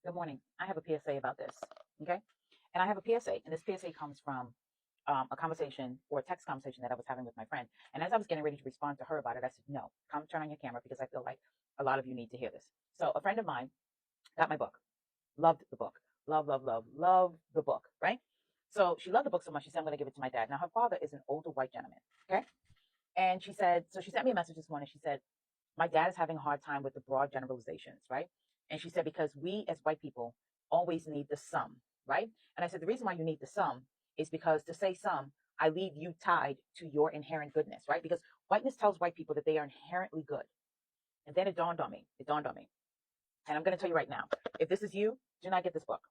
Good morning. I have a PSA about this. Okay. And I have a PSA, and this PSA comes from a conversation or a text conversation that I was having with my friend. And as I was getting ready to respond to her about it, I said, no, come turn on your camera because I feel like a lot of you need to hear this. So a friend of mine got my book, loved the book, love the book, right? So she loved the book so much, she said, I'm going to give it to my dad. Now, her father is an older white gentleman. Okay. And she said, so she sent me a message this morning. She said, my dad is having a hard time with the broad generalizations, right? And she said, because we as white people always need the sum, right? And I said, the reason why you need the sum is because to say sum, I leave you tied to your inherent goodness, right? Because whiteness tells white people that they are inherently good. And then it dawned on me. And I'm going to tell you right now, if this is you, do not get this book.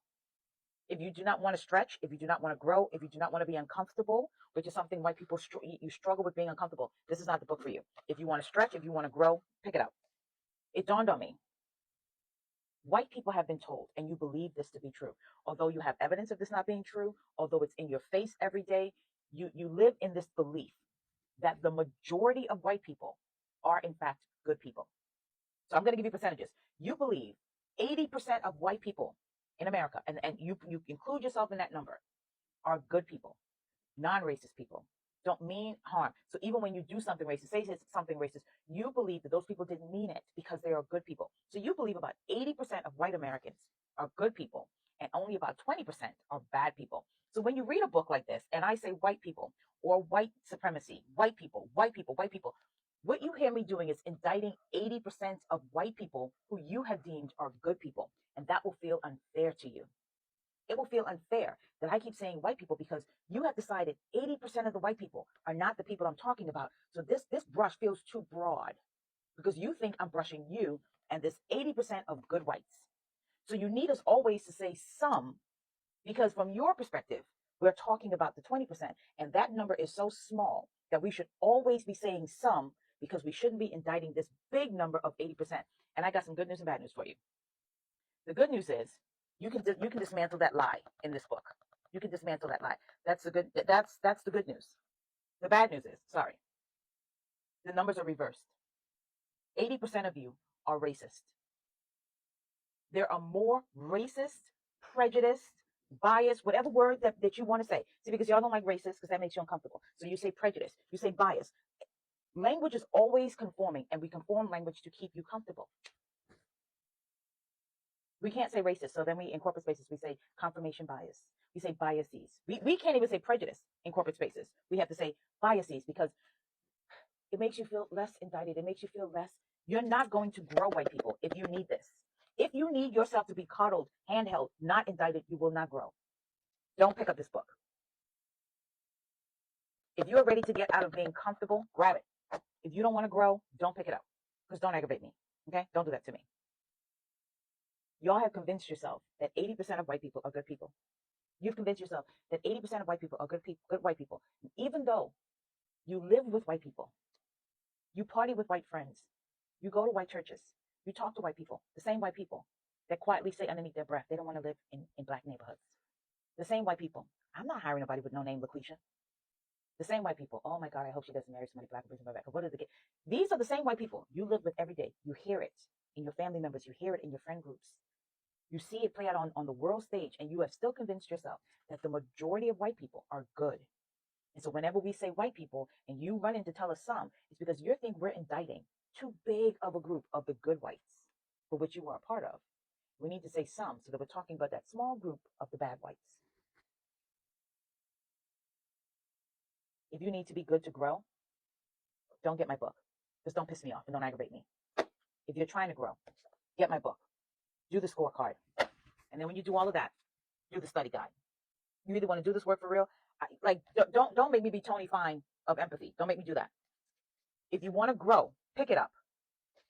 If you do not want to stretch, if you do not want to grow, if you do not want to be uncomfortable, which is something white people, you struggle with being uncomfortable, this is not the book for you. If you want to stretch, if you want to grow, pick it up. It dawned on me. White people have been told, and you believe this to be true, although you have evidence of this not being true, although it's in your face every day, you live in this belief that the majority of white people are in fact good people. So I'm going to give you percentages. You believe 80% of white people in America, and you include yourself in that number, are good people, non-racist people, don't mean harm. So even when you do something racist, say something racist, you believe that those people didn't mean it because they are good people. So you believe about 80% of white Americans are good people and only about 20% are bad people. So when you read a book like this and I say white people or white supremacy, white people, what you hear me doing is indicting 80% of white people who you have deemed are good people. And that will feel unfair to you. It will feel unfair that I keep saying white people because you have decided 80% of the white people are not the people I'm talking about. So this brush feels too broad because you think I'm brushing you and this 80% of good whites. So you need us always to say some because from your perspective, we're talking about the 20%. And that number is so small that we should always be saying some because we shouldn't be indicting this big number of 80%. And I got some good news and bad news for you. The good news is you can dismantle that lie in this book. You can dismantle that lie. That's the good news. The bad news is, sorry, the numbers are reversed. 80% of you are racist. There are more racist, prejudiced, biased, whatever word that you want to say. See, because y'all don't like racist because that makes you uncomfortable. So you say prejudice, you say bias. Language is always conforming, and we conform language to keep you comfortable. We can't say racist, so then we, in corporate spaces, we say confirmation bias. We say biases. We can't even say prejudice in corporate spaces. We have to say biases because it makes you feel less indicted. It makes you feel less. You're not going to grow, white people, if you need this. If you need yourself to be coddled, handheld, not indicted, you will not grow. Don't pick up this book. If you're ready to get out of being comfortable, grab it. If you don't want to grow, don't pick it up. Because don't aggravate me. Okay? Don't do that to me. Y'all have convinced yourself that 80% of white people are good people. You've convinced yourself that 80% of white people are good white people. Even though you live with white people, you party with white friends, you go to white churches, you talk to white people, the same white people that quietly say underneath their breath they don't want to live in black neighborhoods. The same white people. I'm not hiring nobody with no name, LaQuisha. The same white people. Oh my God, I hope she doesn't marry somebody black or somebody black. What is the? These are the same white people you live with every day. You hear it in your family members. You hear it in your friend groups. You see it play out on the world stage, and you have still convinced yourself that the majority of white people are good. And so whenever we say white people and you run in to tell us some, it's because you think we're indicting too big of a group of the good whites for which you are a part of. We need to say some so that we're talking about that small group of the bad whites. If you need to be good to grow, don't get my book. Just don't piss me off and don't aggravate me. If you're trying to grow, get my book. Do the scorecard. And then when you do all of that, do the study guide. You either want to do this work for real. Don't make me be Tony Fine of empathy. Don't make me do that. If you want to grow, pick it up.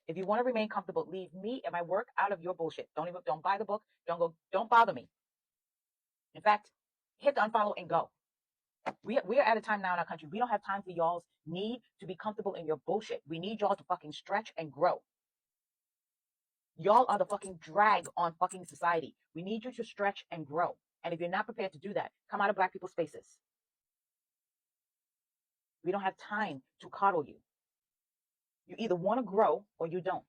If you want to remain comfortable, leave me and my work out of your bullshit. Don't buy the book. Don't bother me. In fact, hit the unfollow and go. We are at a time now in our country. We don't have time for y'all's need to be comfortable in your bullshit. We need y'all to fucking stretch and grow. Y'all are the fucking drag on fucking society. We need you to stretch and grow. And if you're not prepared to do that, come out of black people's spaces. We don't have time to coddle you. You either want to grow or you don't.